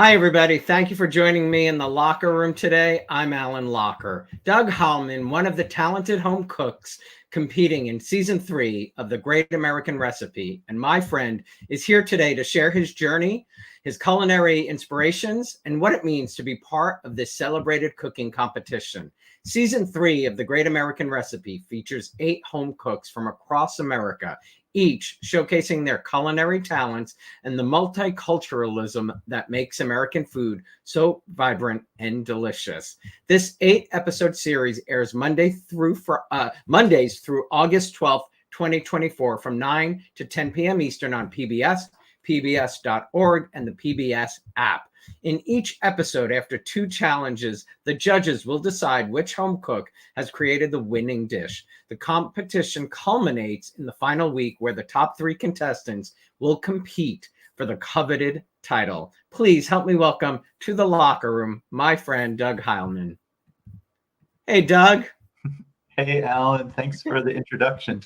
Hi, everybody. Thank you for joining me in the locker room today. I'm Alan Locher. Doug Heilman, one of the talented home cooks competing in season 3 of The Great American Recipe, and my friend is here today to share his journey, his culinary inspirations, and what it means to be part of this celebrated cooking competition. Season 3 of The Great American Recipe features 8 home cooks from across America, each showcasing their culinary talents and the multiculturalism that makes American food so vibrant and delicious. This 8-episode series airs Mondays through August 12th, 2024 from 9 to 10 p.m. Eastern on PBS, pbs.org, and the PBS app. In each episode, after 2 challenges, the judges will decide which home cook has created the winning dish. The competition culminates in the final week where the top 3 contestants will compete for the coveted title. Please help me welcome to the locker room my friend Doug Heilman. Hey, Doug. Hey, Alan. Thanks for the introduction.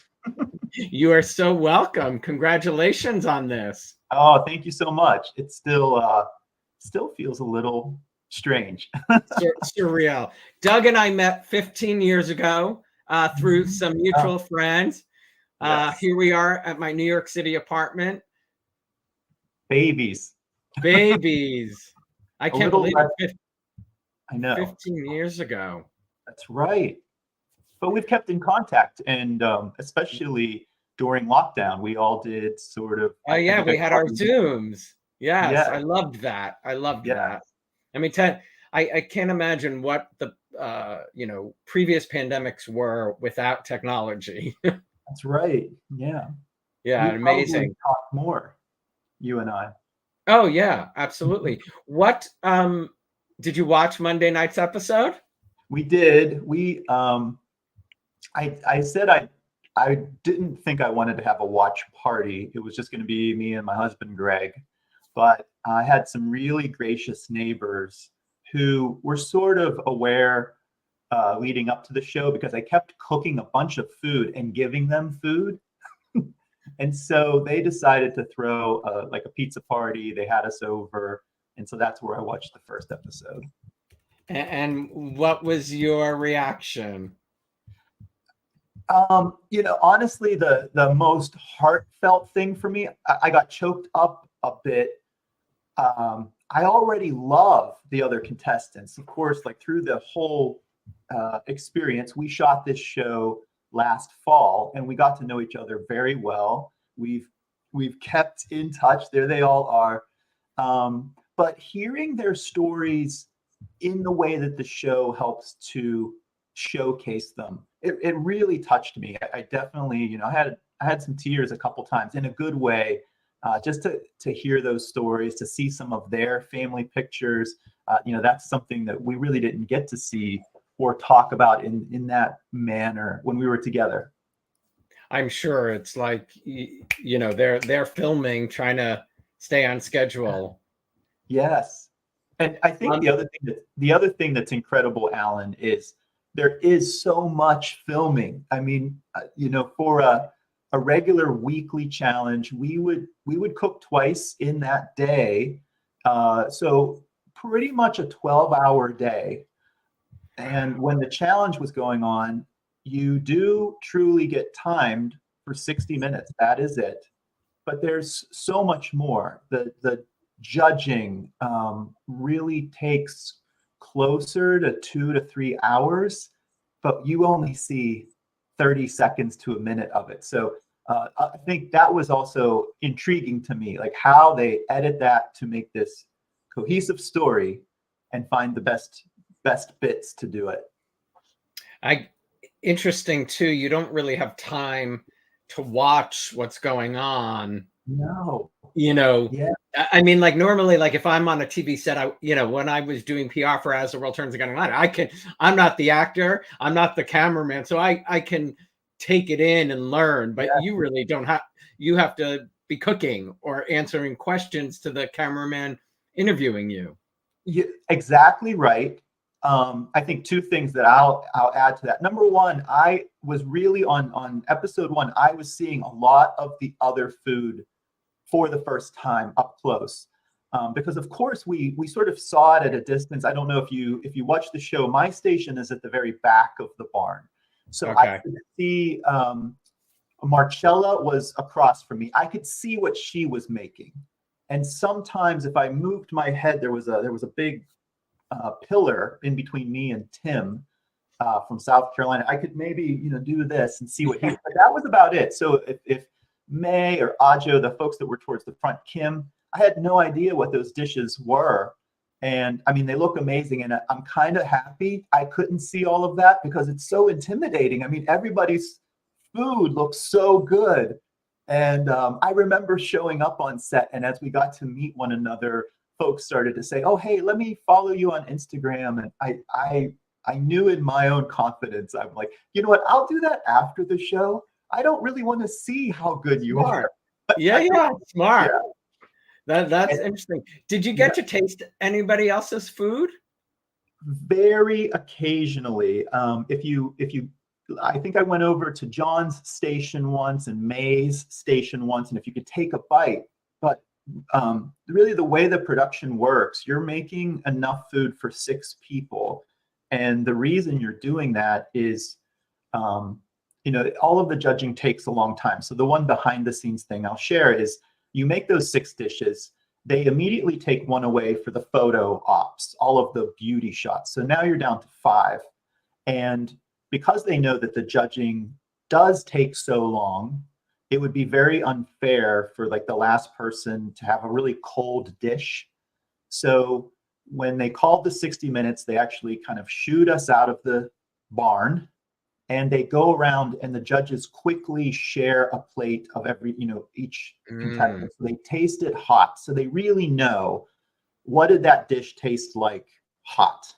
You are so welcome. Congratulations on this. Oh, thank you so much. It still feels a little strange. Surreal. Doug and I met 15 years ago through some mutual friends. Yes. Here we are at my New York City apartment. Babies. I can't believe it. I know. 15 years ago. That's right. But we've kept in contact, and especially during lockdown, we all did sort of. Oh, yeah, we had our Zooms. Yes, yeah. I loved that. That. I mean, I can't imagine what the previous pandemics were without technology. That's right. Yeah. Yeah, we amazing. Talk more, you and I. Oh yeah, absolutely. What did you watch Monday night's episode? We did. I said I didn't think I wanted to have a watch party. It was just going to be me and my husband, Greg. But I had some really gracious neighbors who were sort of aware leading up to the show because I kept cooking a bunch of food and giving them food. And so they decided to throw like a pizza party. They had us over. And so that's where I watched the first episode. And what was your reaction? Honestly, the most heartfelt thing for me, I got choked up a bit. I already love the other contestants. Of course, like through the whole experience, we shot this show last fall and we got to know each other very well. We've kept in touch. There they all are. But hearing their stories in the way that the show helps to showcase them, it really touched me. I definitely, I had some tears a couple times in a good way. Just to hear those stories, to see some of their family pictures, that's something that we really didn't get to see or talk about in that manner when we were together. I'm sure it's like, they're filming, trying to stay on schedule. Yes. And I think the other thing that's incredible, Alan, is there is so much filming. I mean, for a regular weekly challenge, we would cook twice in that day. So pretty much a 12-hour day. And when the challenge was going on, you do truly get timed for 60 minutes. That is it. But there's so much more. The judging really takes closer to 2 to 3 hours, but you only see 30 seconds to a minute of it. So I think that was also intriguing to me, like how they edit that to make this cohesive story and find the best bits to do it. Interesting too. You don't really have time to watch what's going on. No. Yeah. I mean, like normally, like if I'm on a TV set, when I was doing PR for As the World Turns Again, I'm not the actor, I'm not the cameraman, so I can take it in and learn, but you really don't you have to be cooking or answering questions to the cameraman interviewing you. Yeah, exactly right. I think 2 things that I'll add to that. Number one, I was really on episode 1, I was seeing a lot of the other food for the first time up close. because of course we sort of saw it at a distance. I don't know if you watch the show. My station is at the very back of the barn, so I Okay. could see Marcella was across from me. I could see what she was making, and sometimes if I moved my head, there was a big pillar in between me and Tim from South Carolina. I could maybe do this and see what he. But that was about it. So if May or Ajo, the folks that were towards the front, Kim, I had no idea what those dishes were. And I mean, they look amazing. And I'm kind of happy I couldn't see all of that because it's so intimidating. I mean, everybody's food looks so good. And I remember showing up on set. And as we got to meet one another, folks started to say, oh, hey, let me follow you on Instagram. And I knew in my own confidence, I'm like, you know what? I'll do that after the show. I don't really want to see how good you are. Yeah, smart. Yeah. That's interesting. Did you get to taste anybody else's food? Very occasionally. If you, I think I went over to John's station once and May's station once, and if you could take a bite, but really the way the production works, you're making enough food for 6 people. And the reason you're doing that is, all of the judging takes a long time. So the one behind the scenes thing I'll share is you make those 6 dishes. They immediately take one away for the photo ops, all of the beauty shots. So now you're down to 5. And because they know that the judging does take so long, it would be very unfair for like the last person to have a really cold dish. So when they called the 60 minutes, they actually kind of shooed us out of the barn and they go around and the judges quickly share a plate of every, each contestant. So they taste it hot. So they really know what did that dish taste like hot.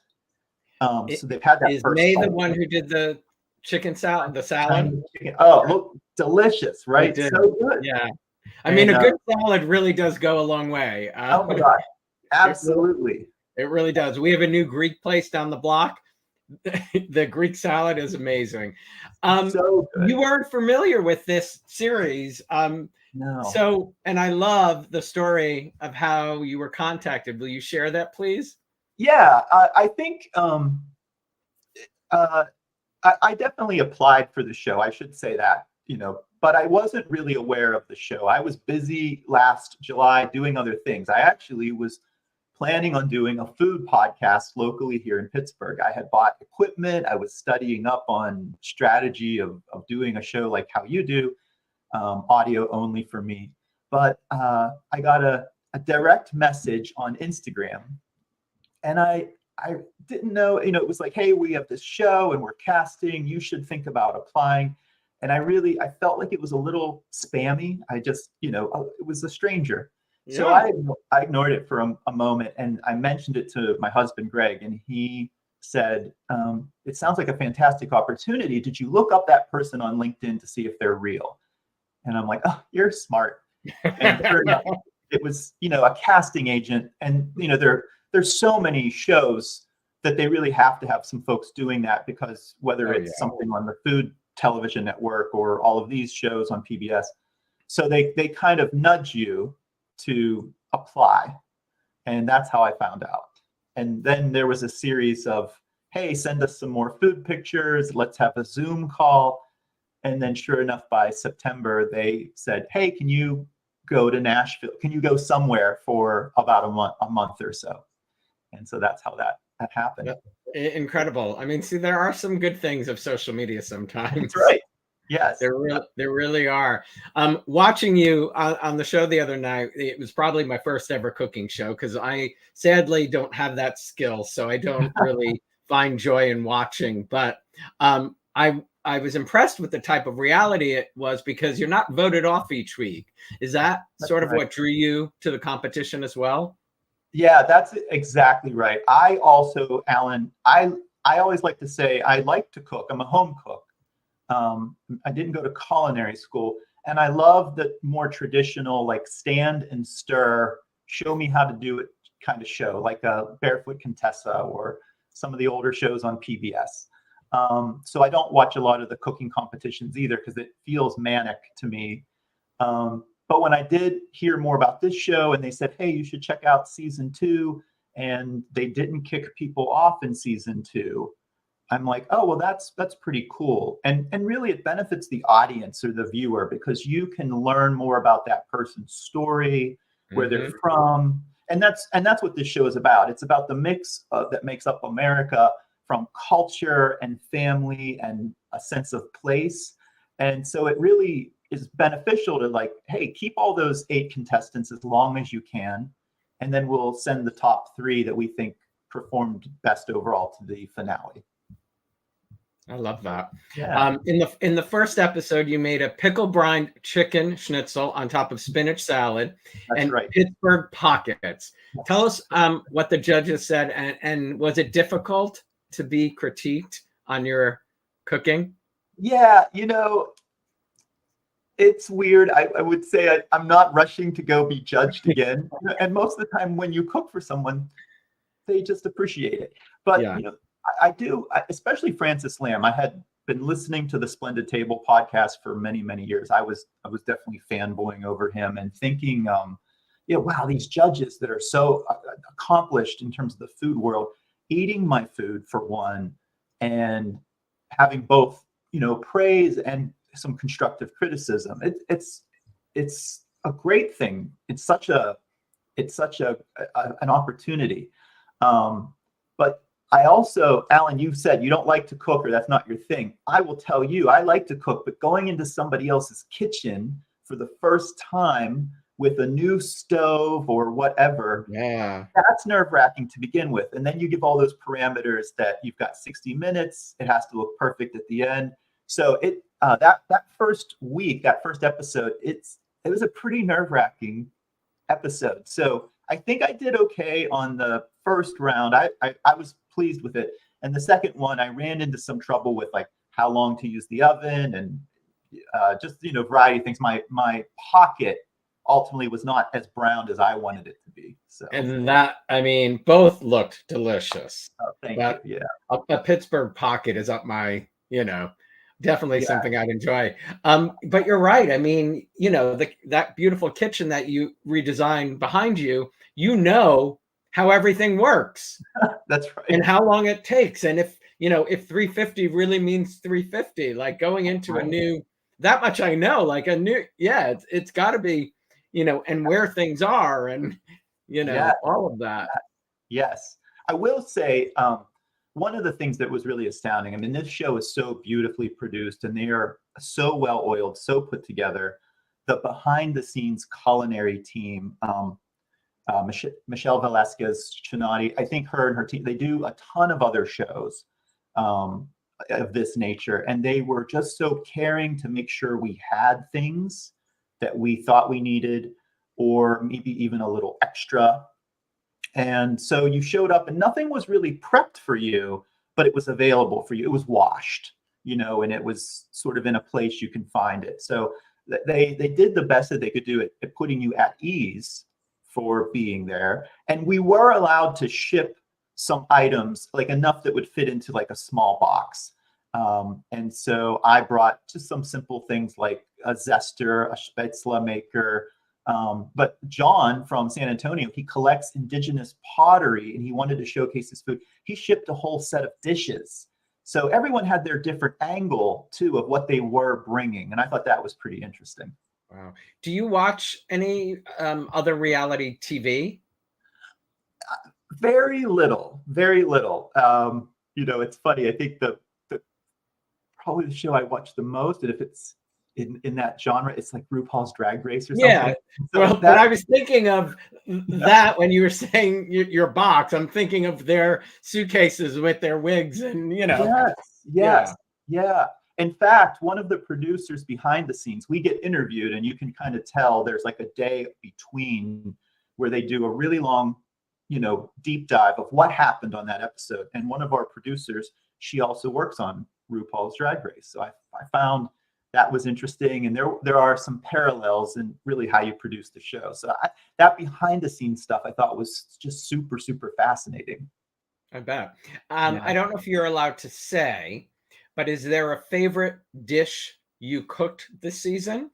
So they've had that is first. May the one who did the chicken salad, the salad? Oh, look, delicious, right? So good. Yeah. I mean, a good salad really does go a long way. Oh my God. Absolutely. It really does. We have a new Greek place down the block. The Greek salad is amazing. So good. You weren't familiar with this series. No. So, and I love the story of how you were contacted. Will you share that, please? Yeah, I think I definitely applied for the show. I should say that, but I wasn't really aware of the show. I was busy last July doing other things. I actually was planning on doing a food podcast locally here in Pittsburgh. I had bought equipment. I was studying up on strategy of doing a show like how you do, audio only for me. But I got a direct message on Instagram. And I didn't know, it was like, hey, we have this show and we're casting. You should think about applying. And I felt like it was a little spammy. I just, it was a stranger. Yeah. So I ignored it for a moment and I mentioned it to my husband, Greg, and he said, it sounds like a fantastic opportunity. Did you look up that person on LinkedIn to see if they're real? And I'm like, oh, you're smart. And sure enough, it was, a casting agent. And, there's so many shows that they really have to have some folks doing that because whether it's something on the Food Television Network or all of these shows on PBS, so they kind of nudge you to apply. And that's how I found out. And then there was a series of, hey, send us some more food pictures. Let's have a Zoom call. And then sure enough, by September, they said, hey, can you go to Nashville? Can you go somewhere for about a month or so? And so that's how that happened. Incredible. I mean, see, there are some good things of social media sometimes. That's right. Yes. There really are. Watching you on the show the other night, it was probably my first ever cooking show because I sadly don't have that skill. So I don't really find joy in watching. But I was impressed with the type of reality it was because you're not voted off each week. Is that sort of what drew you to the competition as well? Yeah, that's exactly right. I also, Alan, I always like to say I like to cook. I'm a home cook. I didn't go to culinary school, and I love the more traditional, like stand and stir, show me how to do it kind of show, like a Barefoot Contessa or some of the older shows on PBS. So I don't watch a lot of the cooking competitions either because it feels manic to me. But but when I did hear more about this show and they said, hey, you should check out season 2, and they didn't kick people off in season 2, I'm like, oh, well, that's pretty cool. And really it benefits the audience or the viewer, because you can learn more about that person's story, where they're from. And that's what this show is about. It's about the mix that makes up America, from culture and family and a sense of place. And so it really is beneficial to, like, hey, keep all those 8 contestants as long as you can, and then we'll send the top 3 that we think performed best overall to the finale. I love that. Yeah. In the first episode, you made a pickle brine chicken schnitzel on top of spinach salad. That's and right. Pittsburgh pockets. Tell us what the judges said, and was it difficult to be critiqued on your cooking? Yeah, it's weird. I would say I'm not rushing to go be judged again. And most of the time when you cook for someone, they just appreciate it. But Yeah. I do, especially Francis Lamb. I had been listening to the Splendid Table podcast for many, many years. I was definitely fanboying over him and thinking, wow, these judges that are so accomplished in terms of the food world, eating my food for one, and having both, praise and some constructive criticism. It's a great thing. It's such an opportunity. But I also, Alan, you said you don't like to cook, or that's not your thing. I will tell you, I like to cook, but going into somebody else's kitchen for the first time with a new stove or whatever, that's nerve-wracking to begin with. And then you give all those parameters that you've got 60 minutes, it has to look perfect at the end. So that first week, that first episode, it was a pretty nerve-wracking episode. So I think I did okay on the first round. I was pleased with it. And the second one, I ran into some trouble with, like, how long to use the oven and just, variety of things. My pocket ultimately was not as browned as I wanted it to be. So, and that, both looked delicious. Thank you. Yeah. A Pittsburgh pocket is up my, definitely something I'd enjoy. But you're right. That beautiful kitchen that you redesigned behind you, how everything works. That's right. And how long it takes. And if 350 really means 350, like going into a new, that much I know, like a new, it's got to be, and where things are, and, all of that. Yes. I will say, one of the things that was really astounding, this show is so beautifully produced, and they are so well oiled, so put together. The behind the scenes culinary team, Michelle Velasquez Chinati, I think her and her team, they do a ton of other shows of this nature, and they were just so caring to make sure we had things that we thought we needed, or maybe even a little extra. And so you showed up and nothing was really prepped for you, but it was available for you. It was washed, and it was sort of in a place you can find it. So they did the best that they could do at putting you at ease for being there. And we were allowed to ship some items, like enough that would fit into like a small box. And so I brought just some simple things like a zester, a spätzle maker. But John from San Antonio, he collects indigenous pottery, and he wanted to showcase his food. He shipped a whole set of dishes. So everyone had their different angle too of what they were bringing. And I thought that was pretty interesting. Wow. Do you watch any other reality TV? Very little, very little. It's funny. I think the probably the show I watch the most, and if it's in that genre, it's like RuPaul's Drag Race or something. Yeah. So but I was thinking of that when you were saying your box. I'm thinking of their suitcases with their wigs and, Yes. Yeah. In fact, one of the producers behind the scenes, we get interviewed, and you can kind of tell there's like a day between where they do a really long, deep dive of what happened on that episode. And one of our producers, she also works on RuPaul's Drag Race. So I found that was interesting. And there are some parallels in really how you produce the show. So that behind the scenes stuff I thought was just super, super fascinating. I bet. I don't know if you're allowed to say, but is there a favorite dish you cooked this season?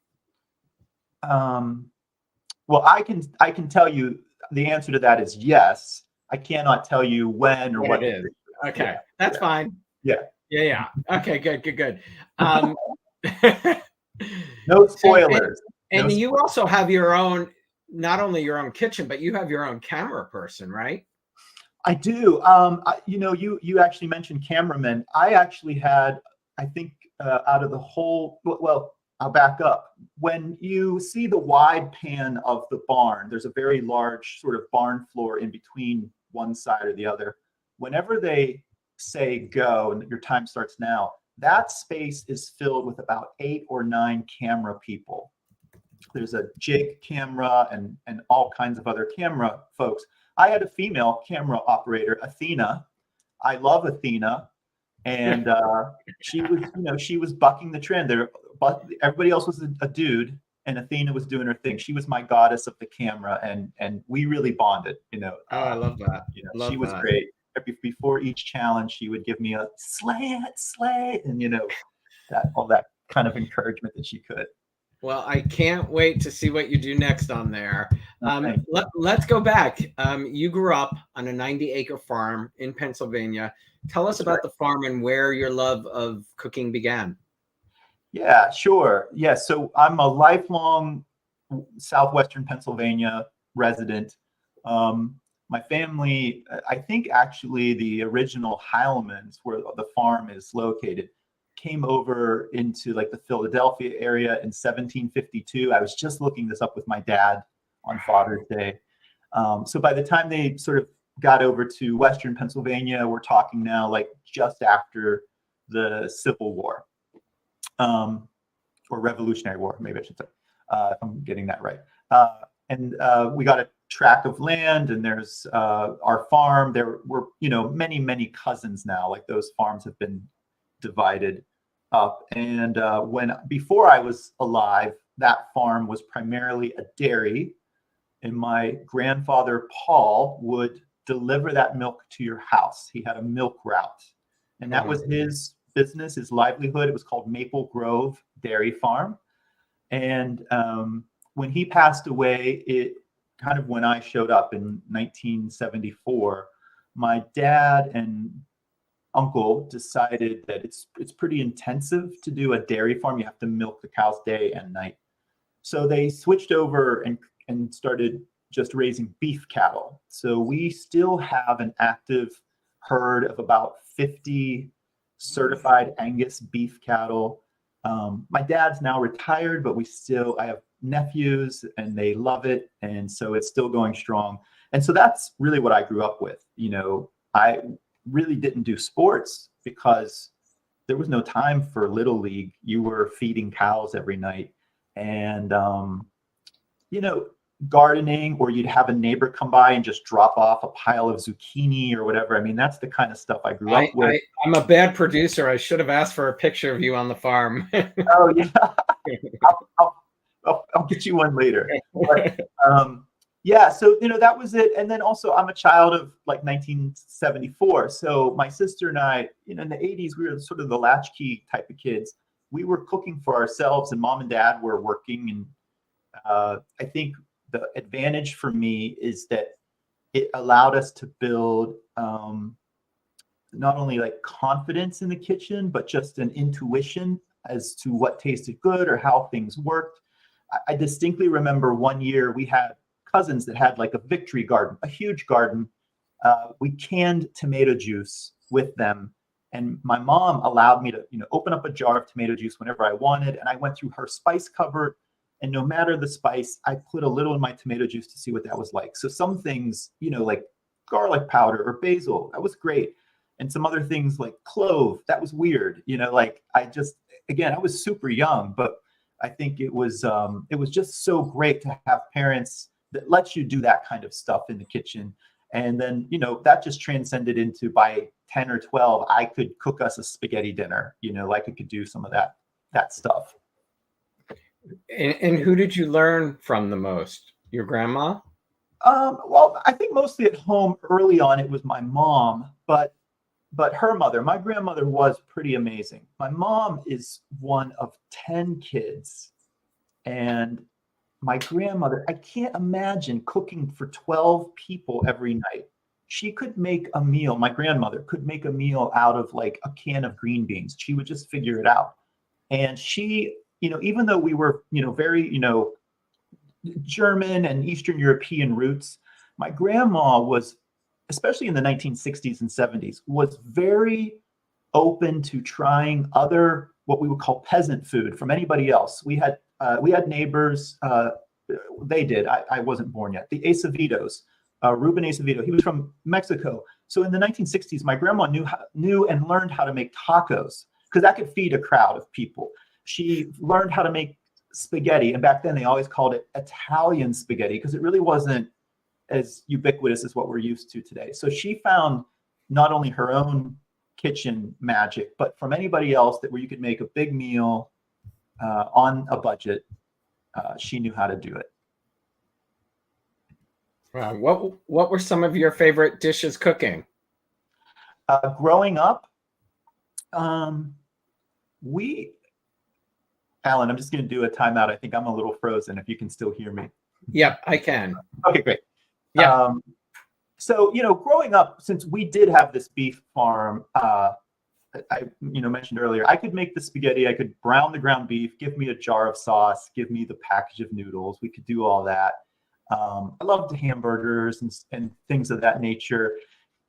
Well, I can tell you the answer to that is yes. I cannot tell you when or What what it the is. picture. Okay, Yeah, that's yeah, fine. yeah. Yeah. Okay, good. Um, No so, spoilers. No and you spoilers. also have your own, not only your own kitchen, but you have your own camera person, right? I do. You actually mentioned cameramen. I actually had, I think, out of the whole. Well, I'll back up. When you see the wide pan of the barn, there's a very large sort of barn floor in between one side or the other. Whenever they say go and your time starts now, that space is filled with about 8 or 9 camera people. There's a jig camera and all kinds of other camera folks. I had a female camera operator, Athena. I love Athena, and she was bucking the trend there. But everybody else was a dude, and Athena was doing her thing. She was my goddess of the camera, and we really bonded. Oh, I love that. She Love was that. great. Before each challenge, she would give me a slay, and that all that kind of encouragement that she could. Well, I can't wait to see what you do next on there. Thank you. Let's go back. You grew up on a 90-acre farm in Pennsylvania. Tell us That's right. about the farm and where your love of cooking began. Yeah, sure. Yeah, so I'm a lifelong southwestern Pennsylvania resident. My family, I think actually the original Heilmans, where the farm is located, came over into like the Philadelphia area in 1752. I was just looking this up with my dad on Father's Day. So by the time they sort of got over to Western Pennsylvania, we're talking now like just after the Civil War. Or Revolutionary War, maybe I should say, if I'm getting that right. And we got a tract of land, and there's our farm. There were, many cousins now. Like those farms have been divided up. And before I was alive, that farm was primarily a dairy, and my grandfather Paul would deliver that milk to your house. He had a milk route, and that was his business, his livelihood. It was called Maple Grove Dairy Farm. And when he passed away, it kind of when I showed up in 1974, my dad and uncle decided that it's pretty intensive to do a dairy farm. You have to milk the cows day and night. So they switched over and started just raising beef cattle. So we still have an active herd of about 50 certified Angus beef cattle. My dad's now retired, but I have nephews and they love it. And so it's still going strong. And so that's really what I grew up with. I really didn't do sports because there was no time for Little League. You were feeding cows every night. And, gardening, or you'd have a neighbor come by and just drop off a pile of zucchini or whatever. I mean, that's the kind of stuff I grew up with. I'm a bad producer. I should have asked for a picture of you on the farm. Oh, yeah. I'll get you one later. But, yeah, so, that was it. And then also I'm a child of like 1974. So my sister and I, in the 80s, we were sort of the latchkey type of kids. We were cooking for ourselves, and mom and dad were working. And I think the advantage for me is that it allowed us to build not only like confidence in the kitchen, but just an intuition as to what tasted good or how things worked. I distinctly remember one year we had cousins that had like a victory garden, a huge garden. We canned tomato juice with them. And my mom allowed me to, open up a jar of tomato juice whenever I wanted. And I went through her spice cupboard, and no matter the spice, I put a little in my tomato juice to see what that was like. So some things, like garlic powder or basil, that was great. And some other things like clove, that was weird. I was super young, but I think it was just so great to have parents that let you do that kind of stuff in the kitchen. And then, that just transcended into by 10 or 12, I could cook us a spaghetti dinner, like I could do some of that stuff. And who did you learn from the most? Your grandma? Well, I think mostly at home early on, it was my mom, but her mother, my grandmother, was pretty amazing. My mom is one of 10 kids, and my grandmother, I can't imagine cooking for 12 people every night. She could make a meal. My grandmother could make a meal out of like a can of green beans. She would just figure it out. And she, even though we were, very, German and Eastern European roots, my grandma was, especially in the 1960s and 70s, was very open to trying other, what we would call peasant food from anybody else. We had neighbors, they did, I wasn't born yet, the Acevedos, Ruben Acevedo, he was from Mexico. So in the 1960s, my grandma knew and learned how to make tacos, because that could feed a crowd of people. She learned how to make spaghetti, and back then they always called it Italian spaghetti because it really wasn't as ubiquitous as what we're used to today. So she found not only her own kitchen magic, but from anybody else that where you could make a big meal on a budget. She knew how to do it. What were some of your favorite dishes cooking? Growing up, Alan, I'm just going to do a timeout. I think I'm a little frozen. If you can still hear me. Yep, I can. Okay, great. Yeah. So, growing up, since we did have this beef farm, I mentioned earlier, I could make the spaghetti. I could brown the ground beef, give me a jar of sauce, give me the package of noodles. We could do all that. I loved hamburgers and things of that nature.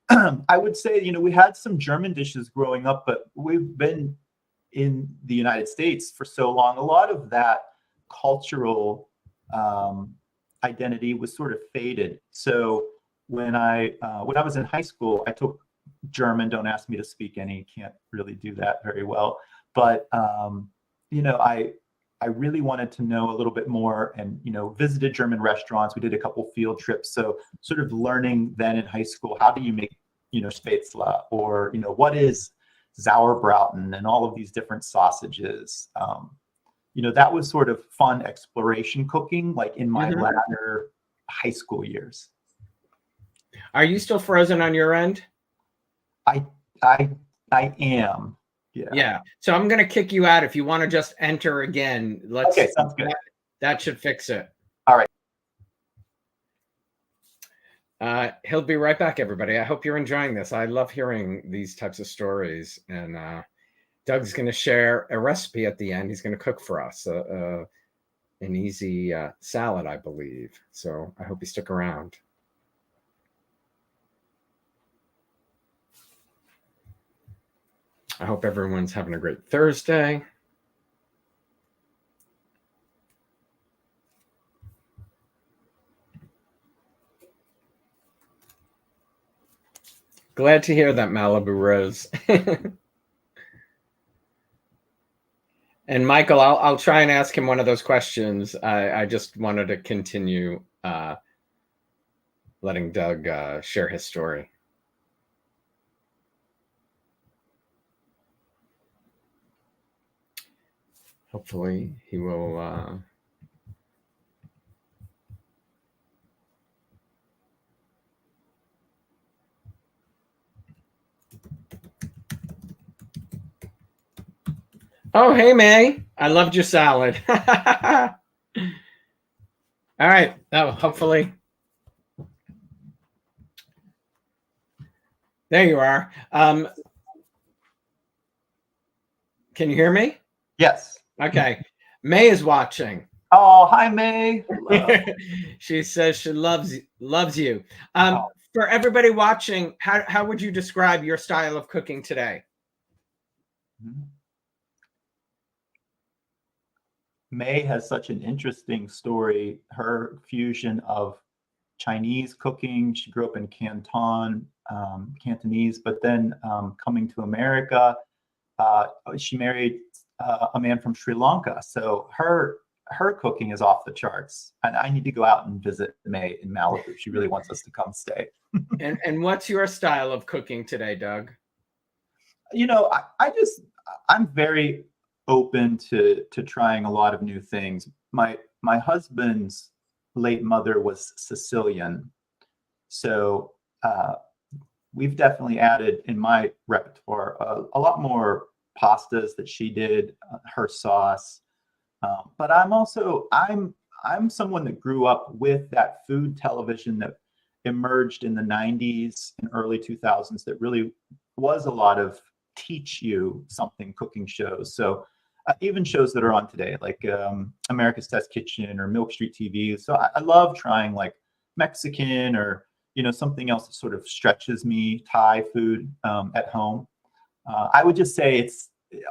I would say, we had some German dishes growing up, but we've been in the United States for so long. A lot of that cultural identity was sort of faded. So when I was in high school, I took German. Don't ask me to speak any. Can't really do that very well. But I really wanted to know a little bit more, and visited German restaurants. We did a couple field trips. So sort of learning then in high school, how do you make Spätzle, or what is Sauerbraten, and all of these different sausages. That was sort of fun exploration cooking, like in my latter high school years. Are you still frozen on your end? I am. Yeah. Yeah. So I'm going to kick you out. If you want to just enter again, Okay, sounds good. That should fix it. All right. He'll be right back, everybody. I hope you're enjoying this. I love hearing these types of stories. And Doug's going to share a recipe at the end. He's going to cook for us an easy salad, I believe. So I hope you stick around. I hope everyone's having a great Thursday. Glad to hear that, Malibu Rose. And Michael, I'll try and ask him one of those questions. I just wanted to continue letting Doug share his story. Hopefully he will. Oh, hey, May. I loved your salad. All right. Hopefully. There you are. Can you hear me? Yes. Okay. May is watching. Oh, hi, May. She says she loves you. For everybody watching, how would you describe your style of cooking today? May has such an interesting story. Her fusion of Chinese cooking. She grew up in Canton, Cantonese, but then coming to America, she married a man from Sri Lanka. So her cooking is off the charts. And I need to go out and visit May in Malibu. She really wants us to come stay. And what's your style of cooking today, Doug? I'm very open to trying a lot of new things. My husband's late mother was Sicilian, so we've definitely added in my repertoire a lot more pastas that she did, her sauce. But I'm I'm someone that grew up with that food television that emerged in the 90s and early 2000s that really was a lot of teach you something cooking shows. So even shows that are on today, like America's Test Kitchen or Milk Street TV. So I love trying like Mexican or, something else that sort of stretches me, Thai food at home. I would just say it's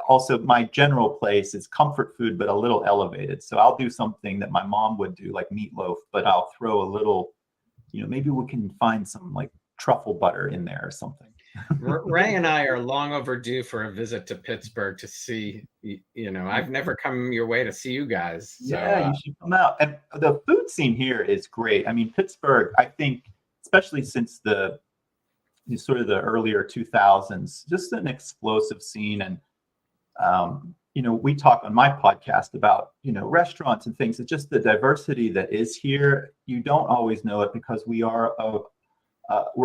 also my general place is comfort food, but a little elevated. So I'll do something that my mom would do, like meatloaf, but I'll throw a little, maybe we can find some like truffle butter in there or something. Ray and I are long overdue for a visit to Pittsburgh to see, I've never come your way to see you guys. So, yeah, you should come out. And the food scene here is great. I mean, Pittsburgh, I think, especially since the earlier 2000s, just an explosive scene. And, we talk on my podcast about, restaurants and things. It's just the diversity that is here. You don't always know it because we're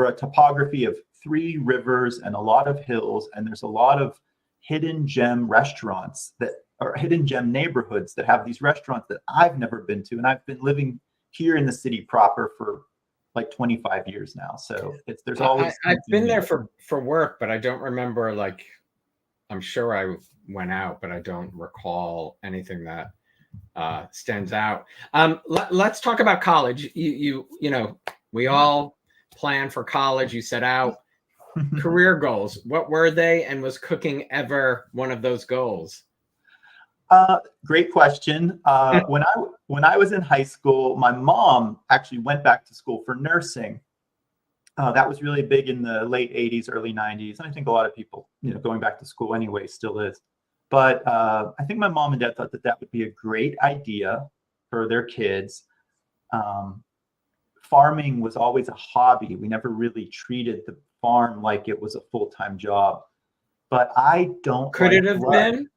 a topography of 3 rivers and a lot of hills, and there's a lot of hidden gem restaurants that are hidden gem neighborhoods that have these restaurants that I've never been to, and I've been living here in the city proper for like 25 years now. So there's always I've been there for work, but I don't remember, like, I'm sure I went out, but I don't recall anything that stands out. Let's talk about college. We all plan for college. You set out career goals. What were they, and was cooking ever one of those goals? Great question. When I was in high school, my mom actually went back to school for nursing. That was really big in the late 80s, early 90s. And I think a lot of people, going back to school anyway, still is. But I think my mom and dad thought that would be a great idea for their kids. Farming was always a hobby. We never really treated the farm like it was a full-time job. But I don't. Could it have been?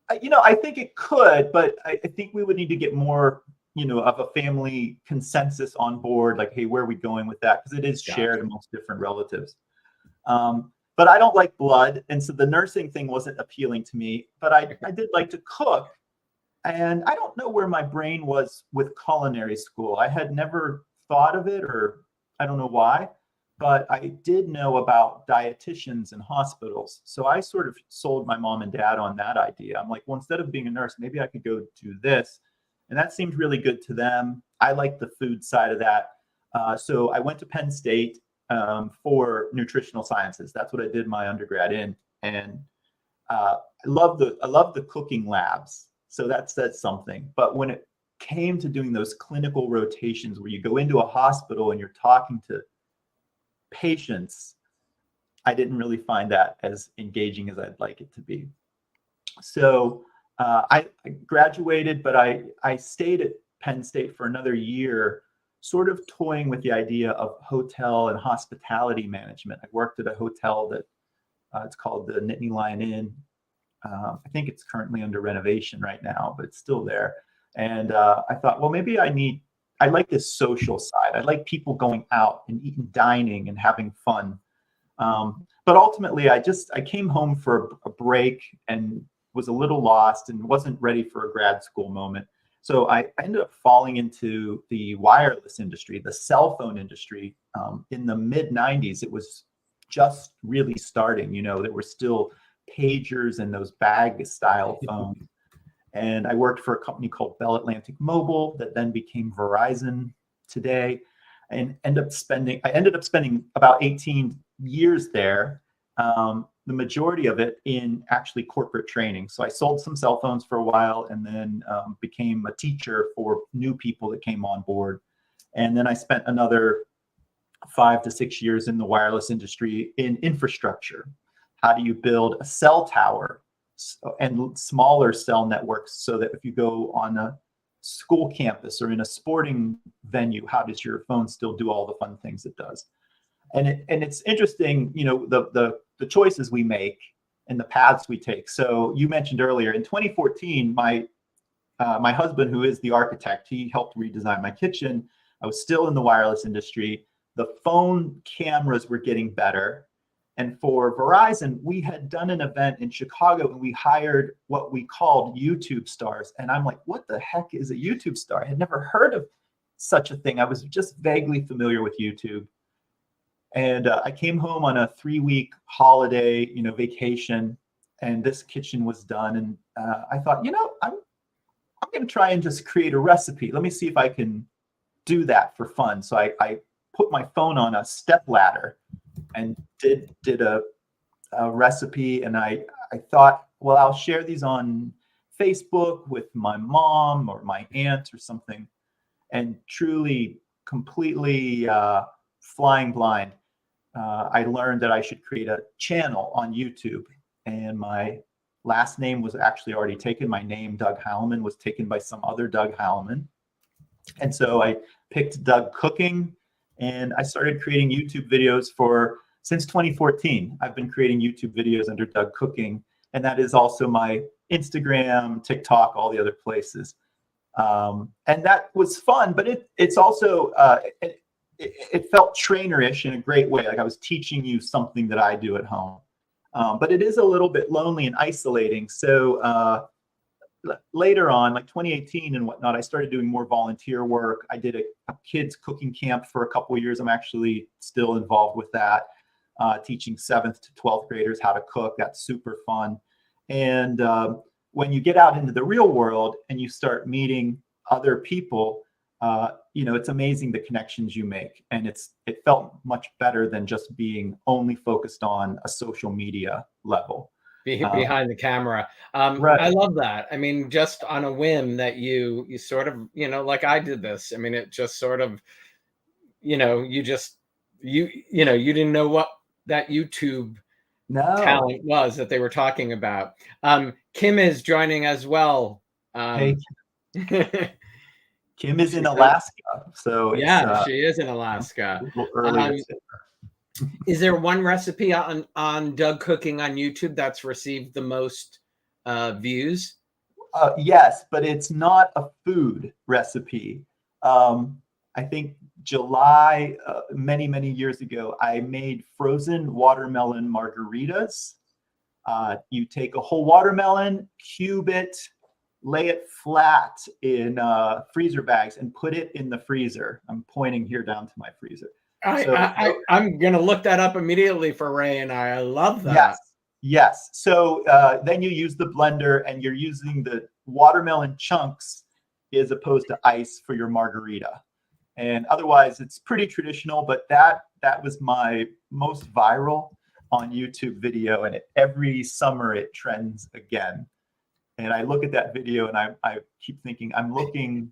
I think it could, but I think we would need to get more, of a family consensus on board. Like, hey, where are we going with that? Because it is shared amongst different relatives. But I don't like blood, and so the nursing thing wasn't appealing to me. But I did like to cook, and I don't know where my brain was with culinary school. I had never thought of it, or I don't know why. But I did know about dietitians and hospitals. So I sort of sold my mom and dad on that idea. I'm like, well, instead of being a nurse, maybe I could go do this. And that seemed really good to them. I liked the food side of that. So I went to Penn State for nutritional sciences. That's what I did my undergrad in. And I love the cooking labs. So that says something. But when it came to doing those clinical rotations where you go into a hospital and you're talking to patients, I didn't really find that as engaging as I'd like it to be. So I graduated, but I stayed at Penn State for another year, sort of toying with the idea of hotel and hospitality management. I worked at a hotel that it's called the Nittany Lion Inn. I think it's currently under renovation right now, but it's still there. And I thought, well, maybe I like this social side. I like people going out and eating, dining and having fun. But ultimately, I came home for a break and was a little lost and wasn't ready for a grad school moment. So I ended up falling into the wireless industry, the cell phone industry. In the mid 90s, it was just really starting. There were still pagers and those bag style phones. And I worked for a company called Bell Atlantic Mobile that then became Verizon today, and I ended up spending about 18 years there. The majority of it in actually corporate training. So I sold some cell phones for a while, and then became a teacher for new people that came on board. And then I spent another 5 to 6 years in the wireless industry in infrastructure. How do you build a cell tower and smaller cell networks so that if you go on a school campus or in a sporting venue, how does your phone still do all the fun things it does? And it's interesting, the choices we make and the paths we take. So you mentioned earlier in 2014, my husband, who is the architect, he helped redesign my kitchen. I was still in the wireless industry. The phone cameras were getting better. And for Verizon, we had done an event in Chicago and we hired what we called YouTube stars. And I'm like, what the heck is a YouTube star? I had never heard of such a thing. I was just vaguely familiar with YouTube. And I came home on a 3-week holiday, vacation, and this kitchen was done. And I thought, I'm going to try and just create a recipe. Let me see if I can do that for fun. So I put my phone on a step ladder and did a recipe. And I thought, well, I'll share these on Facebook with my mom or my aunt or something. And truly, completely flying blind, I learned that I should create a channel on YouTube. And my last name was actually already taken. My name, Doug Heilman, was taken by some other Doug Heilman. And so I picked Doug Cooking, and I started creating YouTube videos since 2014. I've been creating YouTube videos under Doug Cooking, and that is also my Instagram, TikTok, all the other places. And that was fun, but it's also, it felt trainerish in a great way. Like I was teaching you something that I do at home. But it is a little bit lonely and isolating. So later on, like 2018 and whatnot, I started doing more volunteer work. I did a kids cooking camp for a couple of years. I'm actually still involved with that, teaching 7th to 12th graders how to cook. That's super fun. And when you get out into the real world and you start meeting other people, it's amazing the connections you make. And it felt much better than just being only focused on a social media level. Behind the camera. Right. I love that. I mean, just on a whim that you sort of, like I did this. I mean, it just sort of, you didn't know what that YouTube talent was that they were talking about. Kim is joining as well. Hey, Kim is in Alaska, so yeah, she is in Alaska. Is there one recipe on Doug Cooking on YouTube that's received the most views? Yes, but it's not a food recipe. I think July, many, many years ago, I made frozen watermelon margaritas. You take a whole watermelon, cube it, lay it flat in freezer bags, and put it in the freezer. I'm pointing here down to my freezer. I'm going to look that up immediately for Ray and I love that. Yes. So then you use the blender, and you're using the watermelon chunks as opposed to ice for your margarita. And otherwise, it's pretty traditional, but that was my most viral on YouTube video, and every summer it trends again. And I look at that video and I keep thinking I'm looking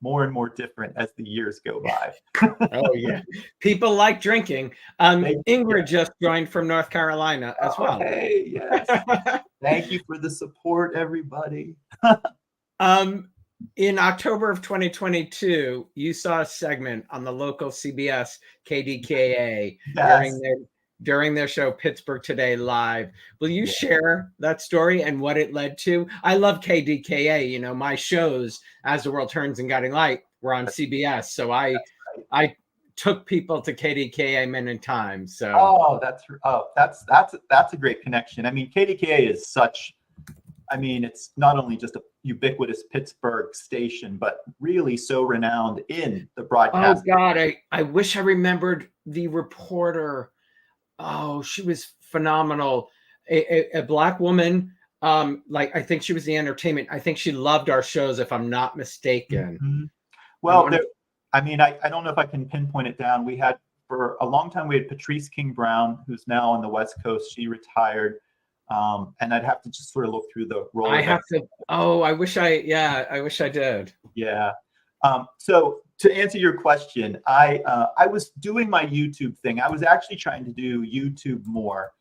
more and more different as the years go by. Oh yeah, people like drinking. Ingrid just joined from North Carolina as well. Hey, yes. Thank you for the support, everybody. In October of 2022, you saw a segment on the local CBS KDKA during their show Pittsburgh Today Live. Will you share that story and what it led to? I love KDKA. My shows, As the World Turns and Guiding Light, were on CBS. So I took people to KDKA many times. So that's a great connection. I mean, KDKA is it's not only just a ubiquitous Pittsburgh station, but really so renowned in the broadcast. Oh God, I wish I remembered the reporter. Oh, she was phenomenal. A Black woman. I think she was the entertainment. I think she loved our shows, if I'm not mistaken. Mm-hmm. Well, I don't know if I can pinpoint it down. We had, for a long time, we had Patrice King Brown, who's now on the West Coast. She retired. And I'd have to just sort of look through the role. I wish I did. Yeah. So to answer your question, I was doing my YouTube thing. I was actually trying to do YouTube more.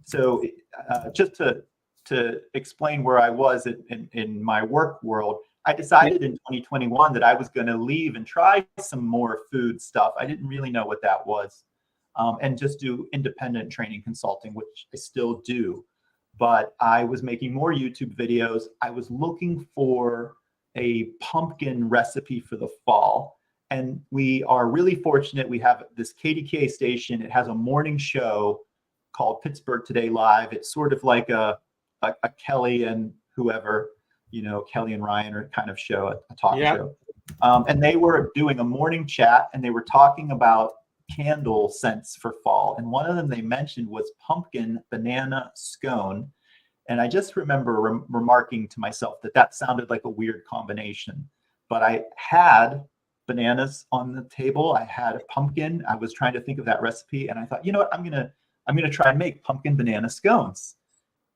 So just to explain where I was in my work world, I decided in 2021 that I was going to leave and try some more food stuff. I didn't really know what that was. And just do independent training consulting, which I still do. But I was making more YouTube videos. I was looking for a pumpkin recipe for the fall. And we are really fortunate. We have this KDKA station. It has a morning show called Pittsburgh Today Live. It's sort of like a Kelly and whoever, Kelly and Ryan are kind of show, a talk show. And they were doing a morning chat, and they were talking about candle scents for fall. And one of them they mentioned was pumpkin banana scone. And I just remember remarking to myself that sounded like a weird combination. But I had bananas on the table. I had a pumpkin. I was trying to think of that recipe, and I thought, you know what, I'm gonna try and make pumpkin banana scones.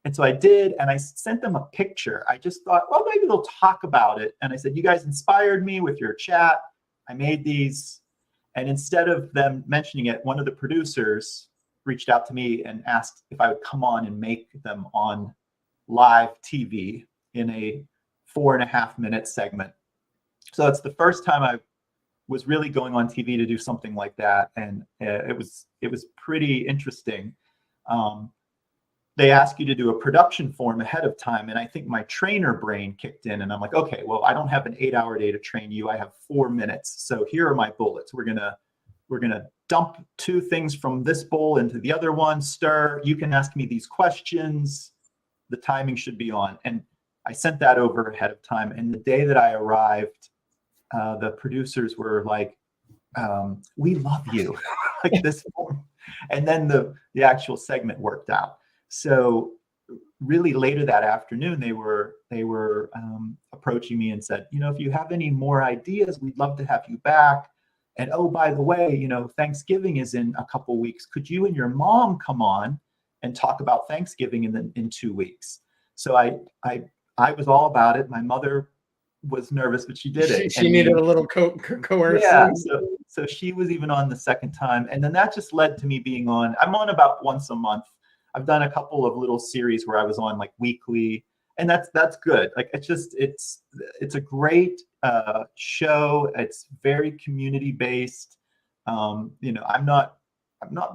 And so I did, and I sent them a picture. I just thought, well, maybe they'll talk about it. And I said, you guys inspired me with your chat. I made these. And instead of them mentioning it, one of the producers reached out to me and asked if I would come on and make them on live TV in a 4.5-minute segment. So it's the first time I was really going on TV to do something like that. And it was pretty interesting. They ask you to do a production form ahead of time. And I think my trainer brain kicked in, and I'm like, okay, well, I don't have an 8-hour day to train you. I have 4 minutes. So here are my bullets. We're gonna dump 2 things from this bowl into the other one, stir. You can ask me these questions. The timing should be on. And I sent that over ahead of time. And the day that I arrived, the producers were like, we love you, like this form. And then the actual segment worked out. So really later that afternoon, they were approaching me and said, if you have any more ideas, we'd love to have you back. And oh, by the way, Thanksgiving is in a couple weeks. Could you and your mom come on and talk about Thanksgiving in 2 weeks? So I was all about it. My mother was nervous, but she did it. She needed a little coercion. Yeah. So she was even on the second time, and then that just led to me being on. I'm on about once a month. I've done a couple of little series where I was on like weekly, and that's good. Like it's a great show. It's very community based. I'm not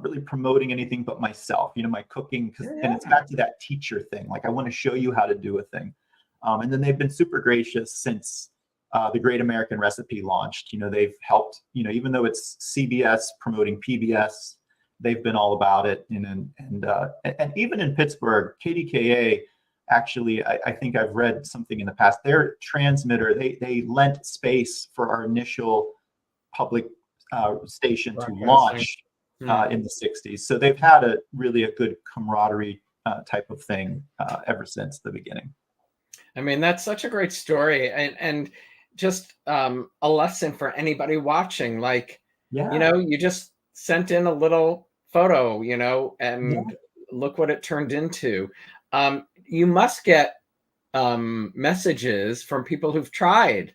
really promoting anything but myself. My cooking, and it's back to that teacher thing. Like I want to show you how to do a thing, and then they've been super gracious since the Great American Recipe launched. They've helped. Even though it's CBS promoting PBS. They've been all about it, and even in Pittsburgh, KDKA, actually, I think I've read something in the past. Their transmitter, they lent space for our initial public station to launch in the 60s. So they've had a good camaraderie type of thing ever since the beginning. I mean, that's such a great story, and just a lesson for anybody watching. Like, you just sent in a little photo, and look what it turned into. You must get messages from people who've tried.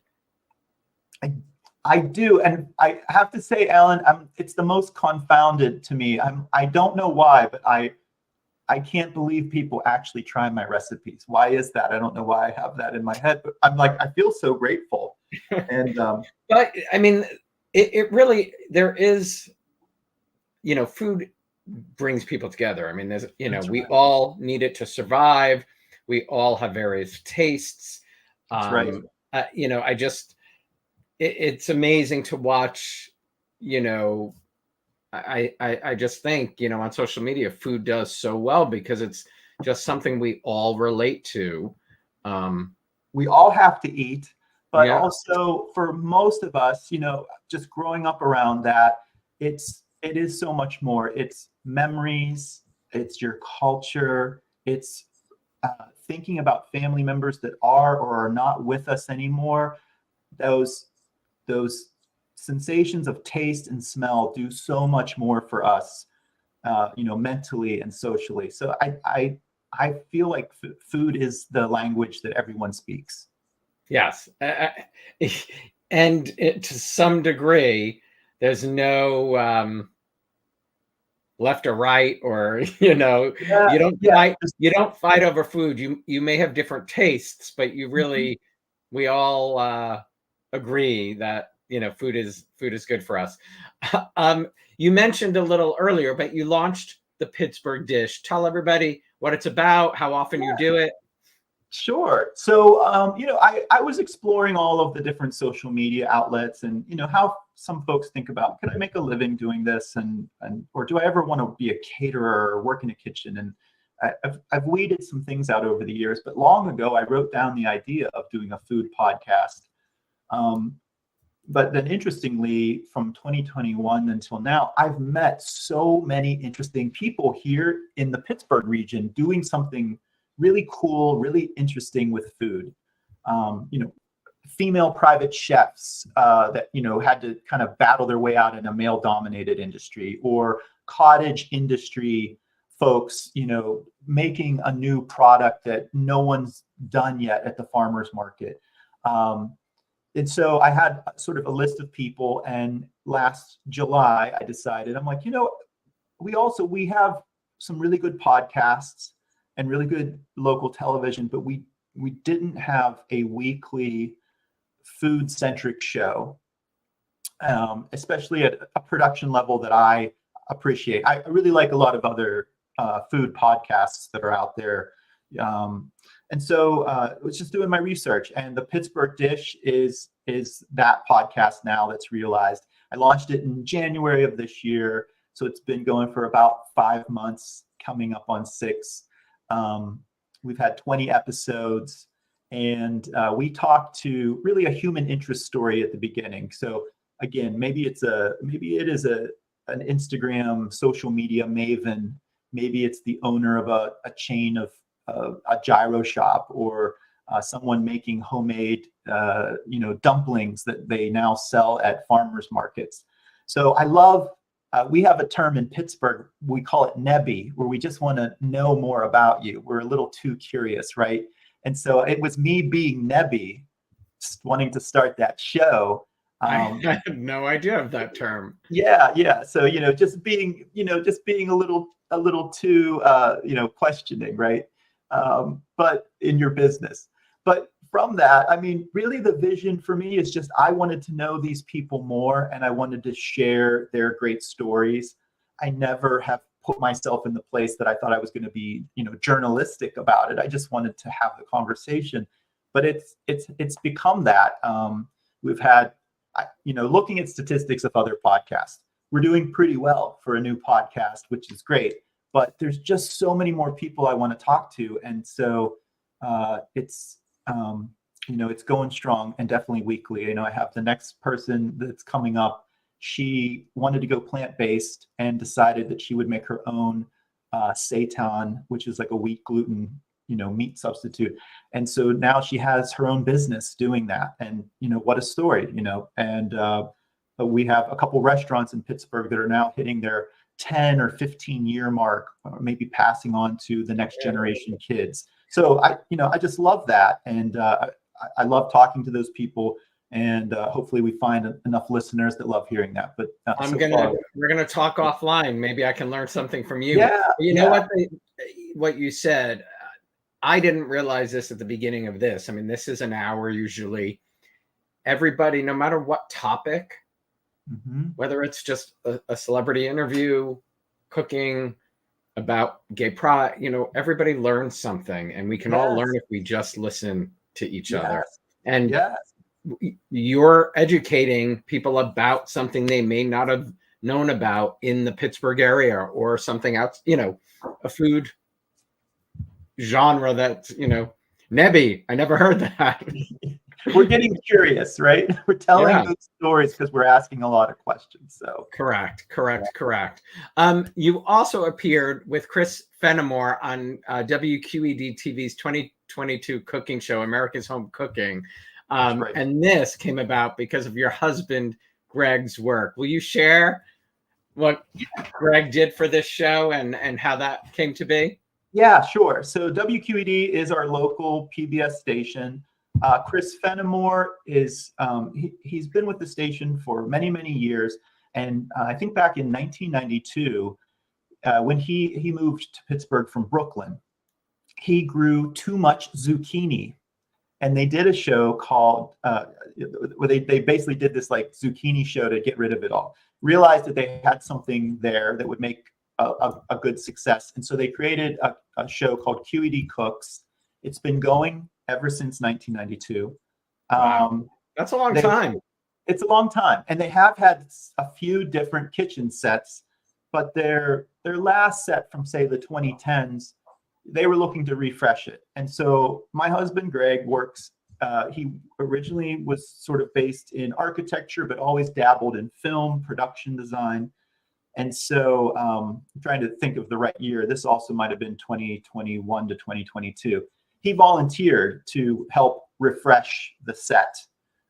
I do, and I have to say, Alan, it's the most confounded to me. I don't know why, but I can't believe people actually try my recipes. Why is that? I don't know why I have that in my head, but I'm like, I feel so grateful. And but I mean, it really, there is, food brings people together. I mean, there's, we all need it to survive. We all have various tastes. That's right. I just, it's amazing to watch, I just think, on social media, food does so well because it's just something we all relate to. We all have to eat, but also for most of us, just growing up around that, it is so much more. It's memories, it's your culture, it's thinking about family members that are or are not with us anymore. Those sensations of taste and smell do so much more for us, mentally and socially. So I feel like food is the language that everyone speaks. Yes, and to some degree, there's no left or right, or you don't fight over food. You may have different tastes, but you really, we all agree that food is good for us. You mentioned a little earlier, but you launched the Pittsburgh dish. Tell everybody what it's about, how often you do it. Sure. So I was exploring all of the different social media outlets, and how some folks think about, can I make a living doing this, or do I ever want to be a caterer or work in a kitchen? And I've weeded some things out over the years, but long ago I wrote down the idea of doing a food podcast. But then interestingly, from 2021 until now, I've met so many interesting people here in the Pittsburgh region doing something really cool, really interesting with food. Female private chefs that, had to kind of battle their way out in a male-dominated industry, or cottage industry folks, making a new product that no one's done yet at the farmer's market. And so I had sort of a list of people, and last July I decided, I'm like, we have some really good podcasts and really good local television, but we didn't have a weekly food-centric show, especially at a production level that I appreciate. I really like a lot of other food podcasts that are out there. And so I was just doing my research, and the Pittsburgh Dish is that podcast now that's realized. I launched it in January of this year, so it's been going for about 5 months, coming up on 6. We've had 20 episodes, and we talked to really a human interest story at the beginning. So again, maybe it is an Instagram social media maven. Maybe it's the owner of a chain of a gyro shop, or someone making homemade, dumplings that they now sell at farmers markets. So I love, we have a term in Pittsburgh, we call it nebby, where we just want to know more about you. We're a little too curious, right? And so it was me being nebby, wanting to start that show. I had no idea of that term. Yeah. So, just being a little too, questioning, right? But in your business. But from that, I mean, really the vision for me is just, I wanted to know these people more, and I wanted to share their great stories. I never have put myself in the place that I thought I was going to be, journalistic about it. I just wanted to have the conversation, but it's become that. We've had, looking at statistics of other podcasts, we're doing pretty well for a new podcast, which is great. But there's just so many more people I want to talk to, and so it's going strong, and definitely weekly. I have the next person that's coming up. She wanted to go plant-based and decided that she would make her own seitan, which is like a wheat gluten, meat substitute. And so now she has her own business doing that. And what a story, And we have a couple restaurants in Pittsburgh that are now hitting their 10 or 15 year mark, or maybe passing on to the next generation kids. So I just love that. And I love talking to those people, and hopefully we find enough listeners that love hearing that. But we're going to talk offline. Maybe I can learn something from you. Yeah. Know what you said, I didn't realize this at the beginning of this. I mean, this is an hour usually. Everybody, no matter what topic, whether it's just a celebrity interview, cooking, about gay pride, everybody learns something, and we can all learn if we just listen to each other. And you're educating people about something they may not have known about in the Pittsburgh area, or something else, a food genre that's, nebby. I never heard that. We're getting curious, right? We're telling those stories because we're asking a lot of questions. So correct. You also appeared with Chris Fenimore on WQED TV's 2022 cooking show, America's Home Cooking. Right. And this came about because of your husband, Greg's work. Will you share what Greg did for this show and how that came to be? Yeah, sure. So WQED is our local PBS station. Chris Fenimore is, he's been with the station for many, many years. And I think back in 1992, when he moved to Pittsburgh from Brooklyn, he grew too much zucchini. And they did a show called, where they basically did this like zucchini show to get rid of it all. Realized that they had something there that would make a good success. And so they created a show called QED Cooks. It's been going ever since 1992. Wow. That's a long time. it's a long time, and they have had a few different kitchen sets, but their last set from, say, the 2010s, they were looking to refresh it. And so my husband Greg works. He originally was sort of based in architecture, but always dabbled in film production design. And so I'm trying to think of the right year. This also might have been 2021 to 2022. He volunteered to help refresh the set.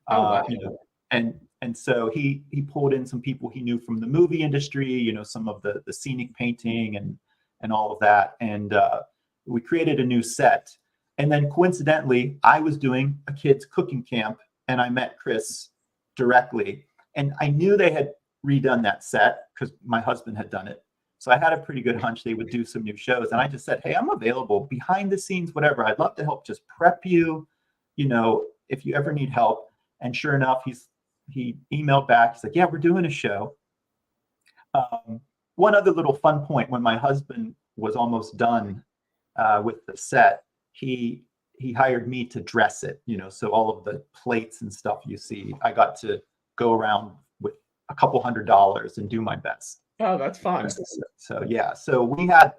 Wow. And so he pulled in some people he knew from the movie industry, some of the scenic painting and all of that. And we created a new set. And then coincidentally, I was doing a kids cooking camp, and I met Chris directly. And I knew they had redone that set because my husband had done it. So I had a pretty good hunch they would do some new shows. And I just said, hey, I'm available behind the scenes, whatever. I'd love to help just prep you, if you ever need help. And sure enough, he emailed back. He's like, yeah, we're doing a show. One other little fun point, when my husband was almost done with the set, he hired me to dress it, so all of the plates and stuff you see, I got to go around with a couple $100 and do my best. Oh, that's fun. So yeah, so we had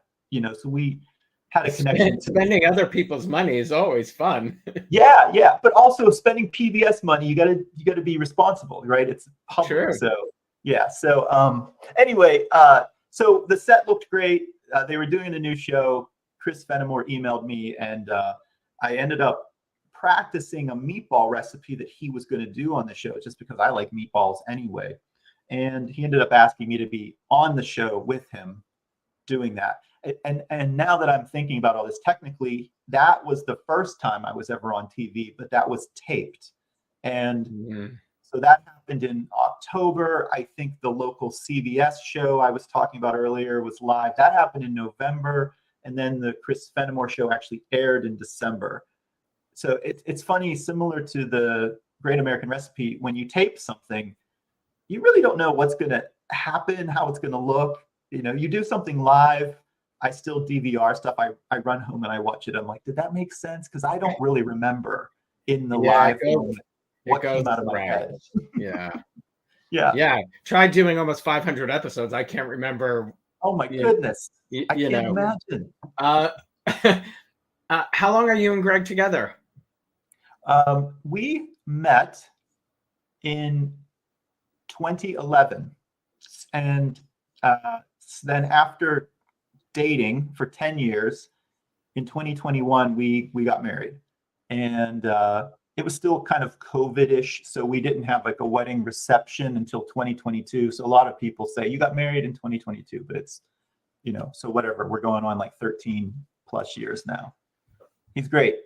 a connection. Spending other people's money is always fun. yeah, but also spending PBS money, you gotta be responsible, right? It's public. Sure. So yeah, so anyway, so the set looked great. They were doing a new show. Chris Fenimore emailed me, and I ended up practicing a meatball recipe that he was going to do on the show, just because I like meatballs anyway. And he ended up asking me to be on the show with him doing that. And now that I'm thinking about all this, technically, that was the first time I was ever on TV, but that was taped. And so that happened in October. I think the local CBS show I was talking about earlier was live. That happened in November. And then the Chris Fenimore show actually aired in December. So it's funny, similar to the Great American Recipe, when you tape something, you really don't know what's going to happen, how it's going to look. You do something live. I still DVR stuff. I run home and I watch it. I'm like, did that make sense? Because I don't really remember in the live moment what came out of my head. Yeah. Tried doing almost 500 episodes. I can't remember. Oh my goodness. I can't imagine. How long are you and Greg together? We met in 2011. And then after dating for 10 years, in 2021, we got married. And it was still kind of COVID-ish. So we didn't have like a wedding reception until 2022. So a lot of people say you got married in 2022, but it's, so whatever, we're going on like 13 plus years now. He's great.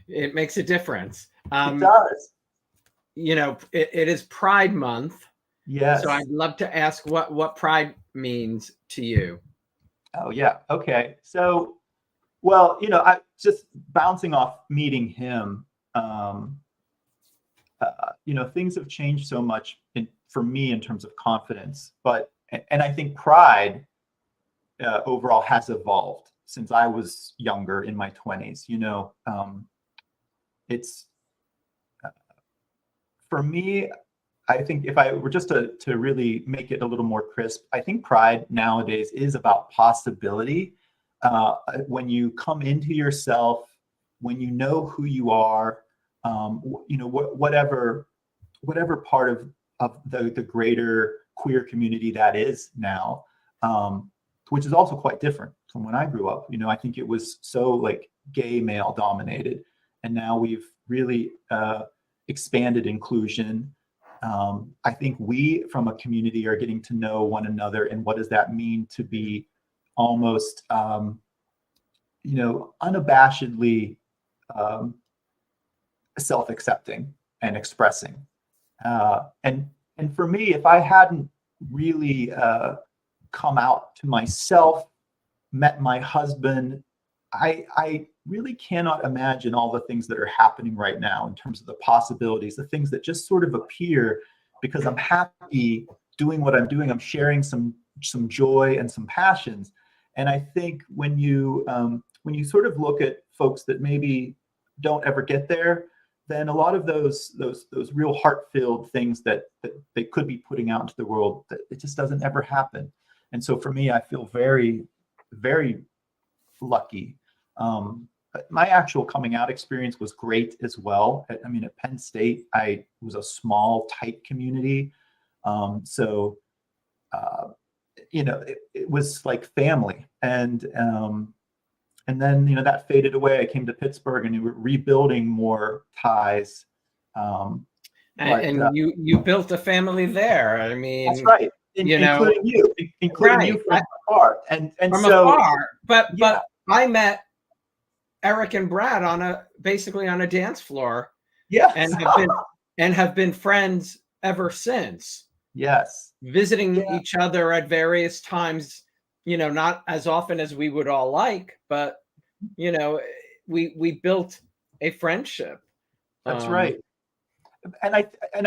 It makes a difference. It does. It is Pride Month. Yes. So I'd love to ask what Pride means to you. Oh yeah. Okay. So, well, I just bouncing off meeting him, things have changed so much for me in terms of confidence, and I think pride overall has evolved since I was younger in my 20s. It's for me, I think if I were just to really make it a little more crisp, I think pride nowadays is about possibility. When you come into yourself, when you know who you are, whatever part of the greater queer community that is now, which is also quite different from when I grew up. I think it was so like gay male dominated, and now we've really expanded inclusion. I think we from a community are getting to know one another, and what does that mean to be almost unabashedly self-accepting and expressing. And for me, if I hadn't really come out to myself, met my husband, I really cannot imagine all the things that are happening right now in terms of the possibilities, the things that just sort of appear because I'm happy doing what I'm doing. I'm sharing some joy and some passions. And I think when you sort of look at folks that maybe don't ever get there, then a lot of those real heart-filled things that they could be putting out into the world, that it just doesn't ever happen. And so for me, I feel very, very lucky. My actual coming out experience was great as well. I mean, at Penn State, it was a small, tight community. So it was like family. And then, that faded away. I came to Pittsburgh and we were rebuilding more ties. And you built a family there. I mean, that's right. Including you from afar. And from so afar. But I met Eric and Brad basically on a dance floor. Yes. And have been friends ever since. Yes. Visiting each other at various times, not as often as we would all like, but we built a friendship. That's right. And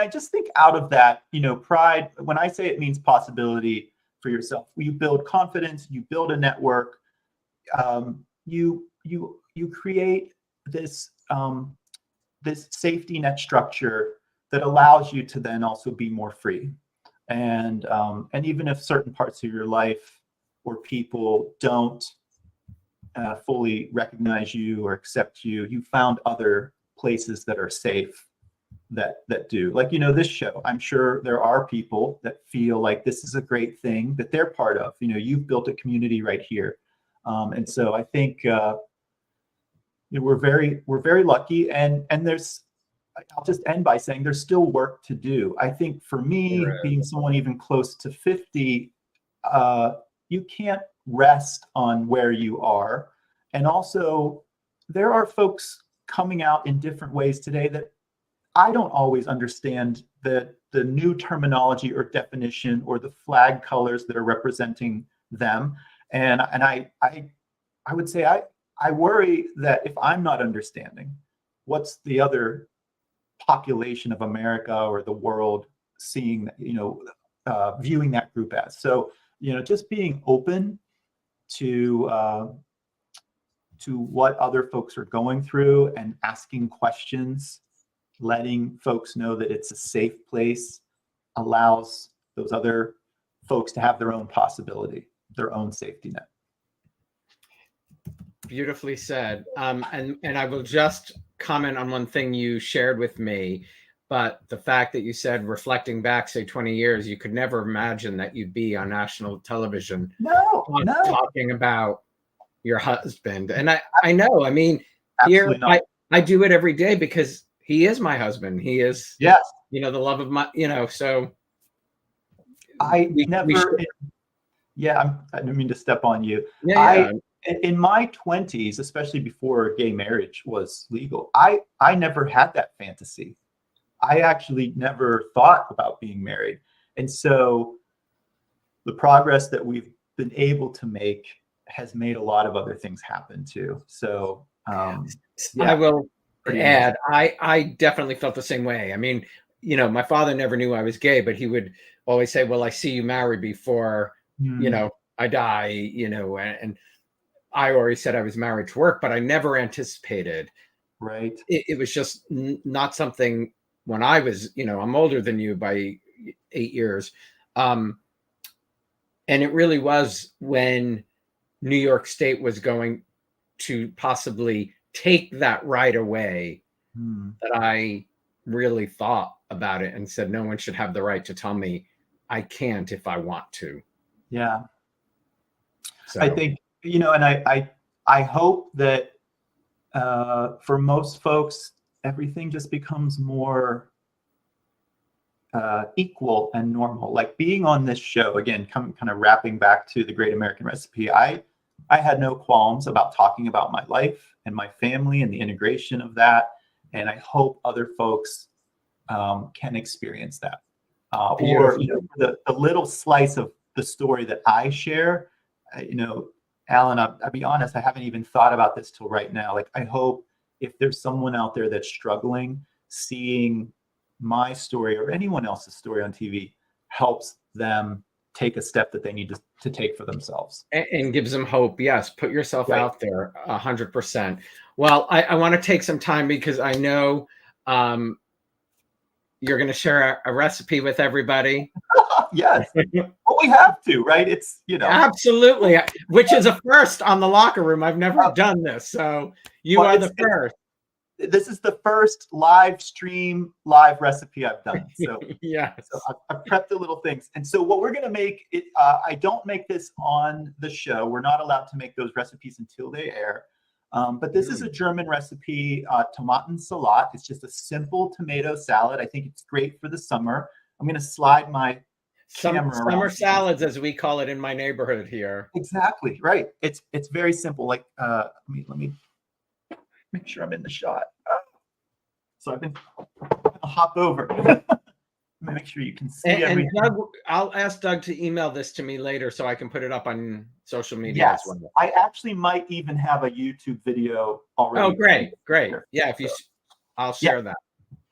I just think out of that, pride, when I say it means possibility for yourself, you build confidence, you build a network, you create this safety net structure that allows you to then also be more free. And even if certain parts of your life or people don't fully recognize you or accept you, you found other places that are safe that do. Like, this show, I'm sure there are people that feel like this is a great thing that they're part of. You've built a community right here. And so I think we're very lucky, and I'll just end by saying there's still work to do. I think for me, being someone even close to 50, you can't rest on where you are. And also, there are folks coming out in different ways today that I don't always understand the new terminology or definition or the flag colors that are representing them. And I would say I worry that if I'm not understanding, what's the other population of America or the world seeing, viewing that group as? So, just being open to what other folks are going through and asking questions, letting folks know that it's a safe place, allows those other folks to have their own possibility, their own safety net. Beautifully said. And I will just comment on one thing you shared with me, but the fact that you said, reflecting back, say 20 years, you could never imagine that you'd be on national television talking about your husband. And I know, I mean, here I do it every day because he is my husband. He is, the love of my, so. I didn't mean to step on you. In my 20s, especially before gay marriage was legal, I never had that fantasy. I actually never thought about being married. And so the progress that we've been able to make has made a lot of other things happen too. So I will add, I definitely felt the same way. I mean, my father never knew I was gay, but he would always say, well, I see you married before, I die, and I already said I was married to work, but I never anticipated. Right. It was just not something when I was, I'm older than you by 8 years. And it really was when New York State was going to possibly take that right away that I really thought about it and said, no one should have the right to tell me I can't if I want to. Yeah. So I think, and I hope that for most folks, everything just becomes more equal and normal. Like being on this show, again, kind of wrapping back to the Great American Recipe, I had no qualms about talking about my life and my family and the integration of that. And I hope other folks can experience that. Or, the little slice of the story that I share, Alan, I'll be honest, I haven't even thought about this till right now. Like, I hope if there's someone out there that's struggling, seeing my story or anyone else's story on TV helps them take a step that they need to take for themselves. And gives them hope. Yes. Put yourself out there 100%. Well, I want to take some time because I know Um, you're going to share a recipe with everybody. Yes. Well, we have to, right? It's, Absolutely. Which is a first on the Locker Room. I've never done this. So you are the first. This is the first live recipe I've done. So yes. So I've prepped the little things. And so what we're going to make, I don't make this on the show. We're not allowed to make those recipes until they air. But this is a German recipe, Tomatensalat. It's just a simple tomato salad. I think it's great for the summer. I'm going to slide my camera around. Summer salads, as we call it in my neighborhood here. Exactly, right. It's very simple. Like, let me make sure I'm in the shot. So I'll hop over. Make sure you can see everything. And Doug, I'll ask Doug to email this to me later so I can put it up on social media as well. I actually might even have a YouTube video already. Oh, great. Yeah, I'll share that.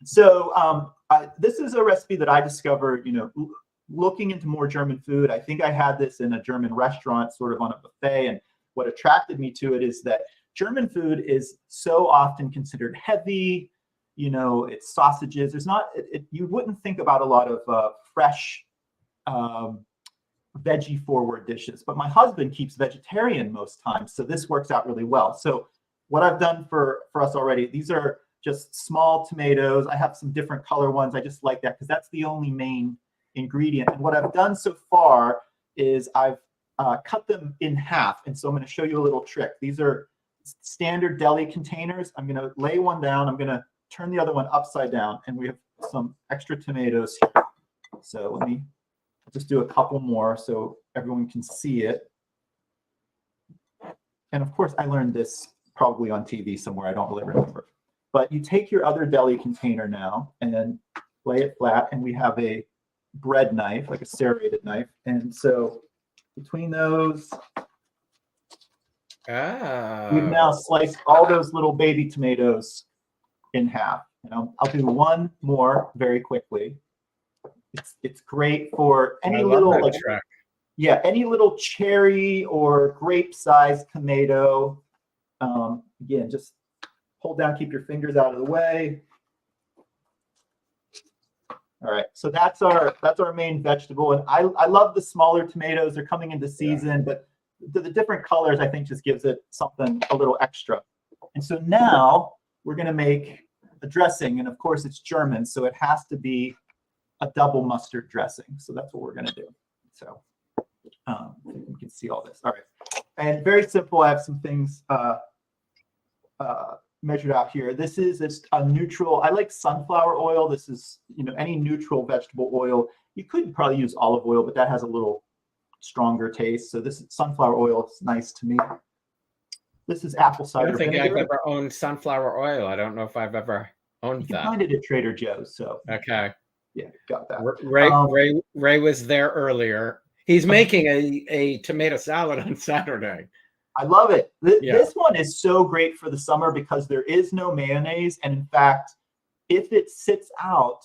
So this is a recipe that I discovered, looking into more German food. I think I had this in a German restaurant, sort of on a buffet. And what attracted me to it is that German food is so often considered heavy. It's sausages. There's not, you wouldn't think about a lot of fresh veggie forward dishes, but my husband keeps vegetarian most times. So this works out really well. So what I've done for us already, these are just small tomatoes. I have some different color ones. I just like that because that's the only main ingredient. And what I've done so far is I've cut them in half. And so I'm going to show you a little trick. These are standard deli containers. I'm going to lay one down. I'm going to turn the other one upside down, and we have some extra tomatoes here. So let me just do a couple more so everyone can see it. And of course, I learned this probably on TV somewhere. I don't really remember. But you take your other deli container now and then lay it flat, and we have a bread knife, like a serrated knife. And so between those, we've now sliced all those little baby tomatoes in half. I'll do one more very quickly. It's great for any little any little cherry or grape-sized tomato. Again, just hold down, keep your fingers out of the way. All right, so that's our main vegetable, and I love the smaller tomatoes. They're coming into season, but the different colors I think just gives it something a little extra. And so now we're going to make a dressing, and of course it's German, so it has to be a double mustard dressing. So that's what we're going to do. So you can see all this. All right, and very simple. I have some things measured out here. This is just a neutral. I like sunflower oil. This is any neutral vegetable oil. You could probably use olive oil, but that has a little stronger taste. So this is sunflower oil. It's nice to me. This is apple cider vinegar. I don't think I've ever owned sunflower oil. I don't know if I've ever owned that. You can find it at Trader Joe's. So okay, yeah, got that. Ray was there earlier. He's making a tomato salad on Saturday. I love it. This one is so great for the summer because there is no mayonnaise, and in fact, if it sits out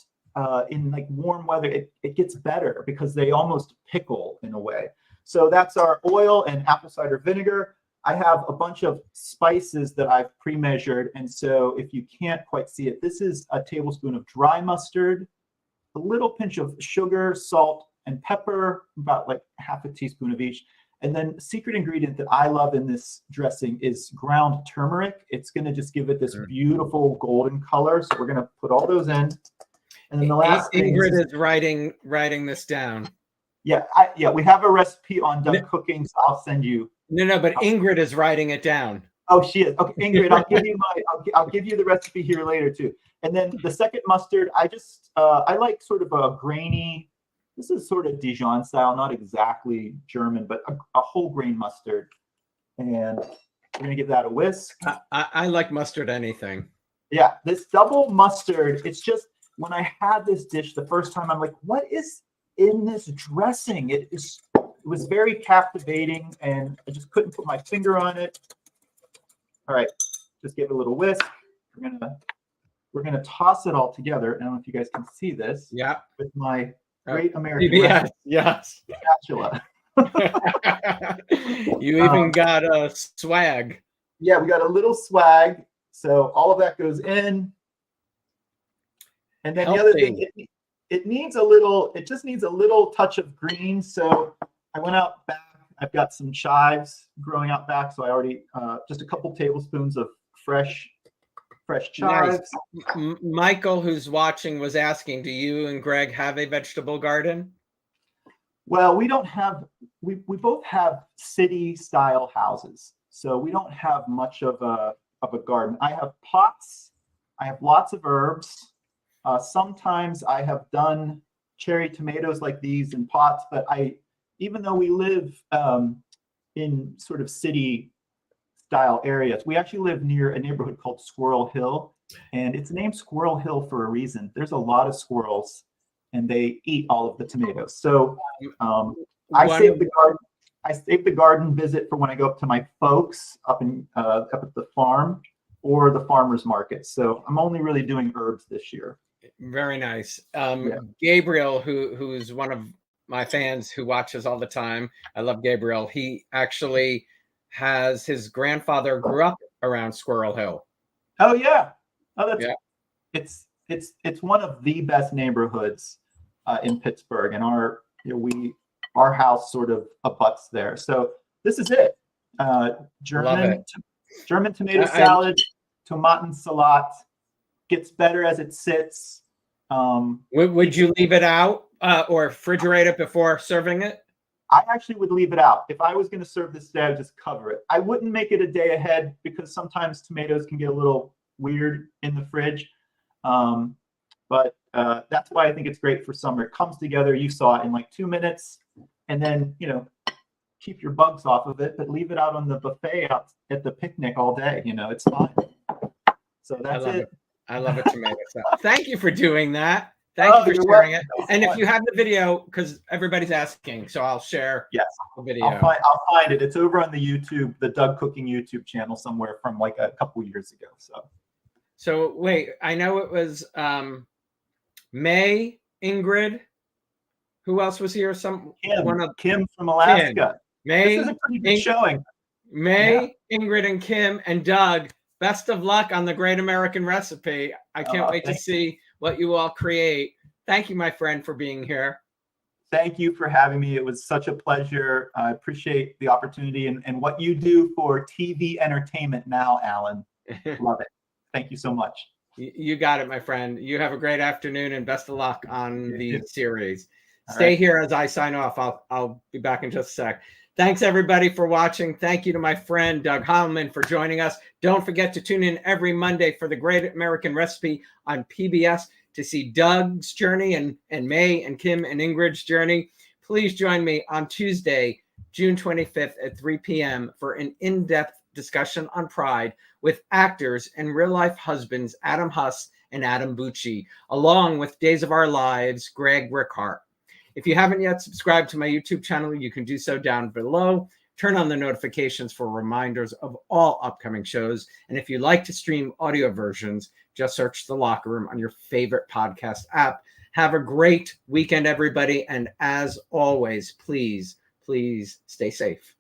in like warm weather, it gets better because they almost pickle in a way. So that's our oil and apple cider vinegar. I have a bunch of spices that I've pre-measured. And so if you can't quite see it, this is a tablespoon of dry mustard, a little pinch of sugar, salt, and pepper, about like half a teaspoon of each. And then the secret ingredient that I love in this dressing is ground turmeric. It's going to just give it this beautiful golden color. So we're going to put all those in. And then the last thing Ingrid is writing this down. Yeah, we have a recipe on Doug Cooking, so I'll send you. No, but Ingrid is writing it down. Oh, she is. Okay, Ingrid, I'll give you the recipe here later too. And then the second mustard, I like sort of a grainy. This is sort of Dijon style, not exactly German, but a whole grain mustard. And we're gonna give that a whisk. I like mustard anything. Yeah, this double mustard. It's just when I had this dish the first time, I'm like, what is in this dressing? It was very captivating, and I just couldn't put my finger on it. All right, just give it a little whisk. We're gonna toss it all together. I don't know if you guys can see this. Yeah. With my great American spatula. You even got a swag. Yeah, we got a little swag. So all of that goes in. And then the other thing, Healthy. it just needs a little touch of green. So I went out back. I've got some chives growing out back. So I already, just a couple tablespoons of fresh Nice. chives. Michael, who's watching, was asking, do you and Greg have a vegetable garden? Well, we don't have, we both have city style houses. So we don't have much of a garden. I have pots. I have lots of herbs. Sometimes I have done cherry tomatoes like these in pots, but even though we live in sort of city style areas, we actually live near a neighborhood called Squirrel Hill, and it's named Squirrel Hill for a reason. There's a lot of squirrels, and they eat all of the tomatoes. So I saved the garden visit for when I go up to my folks up at the farm or the farmer's market. So I'm only really doing herbs this year. Very nice. Yeah. Gabriel, who's one of my fans who watches all the time. I love Gabriel. He actually has his grandfather grew up around Squirrel Hill. Oh yeah. Oh, that's yeah. It's one of the best neighborhoods in Pittsburgh, and our house sort of abuts there. So this is it. German tomato salad, tomaten salat. Gets better as it sits. Would you leave it out or refrigerate it before serving it? I actually would leave it out. If I was going to serve this today, I would just cover it. I wouldn't make it a day ahead because sometimes tomatoes can get a little weird in the fridge. But that's why I think it's great for summer. It comes together. You saw it in like 2 minutes, and then, keep your bugs off of it, but leave it out on the buffet out at the picnic all day. It's fine. So that's it. I love a tomato salad. Thank you for doing that. Thank you for sharing it. And if you have the video, because everybody's asking, so I'll share the video. I'll find it. It's over on the YouTube, the Doug Cooking YouTube channel somewhere from like a couple years ago. So wait, I know it was May, Ingrid. Who else was here? Kim from Alaska. Kim. May, this is a pretty good showing. May, Ingrid, and Kim, and Doug. Best of luck on the Great American Recipe. I can't wait to see what you all create. Thank you, my friend, for being here. Thank you for having me. It was such a pleasure. I appreciate the opportunity and what you do for TV entertainment now, Alan. Love it. Thank you so much. You got it, my friend. You have a great afternoon and best of luck on the series. All Stay right. here as I sign off. I'll be back in just a sec. Thanks, everybody, for watching. Thank you to my friend, Doug Heilman, for joining us. Don't forget to tune in every Monday for the Great American Recipe on PBS to see Doug's journey and May and Kim and Ingrid's journey. Please join me on Tuesday, June 25th at 3 p.m. for an in-depth discussion on pride with actors and real-life husbands Adam Huss and Adam Bucci, along with Days of Our Lives, Greg Rickhart. If you haven't yet subscribed to my YouTube channel, you can do so down below. Turn on the notifications for reminders of all upcoming shows. And if you like to stream audio versions, just search The Locker Room on your favorite podcast app. Have a great weekend, everybody. And as always, please, please stay safe.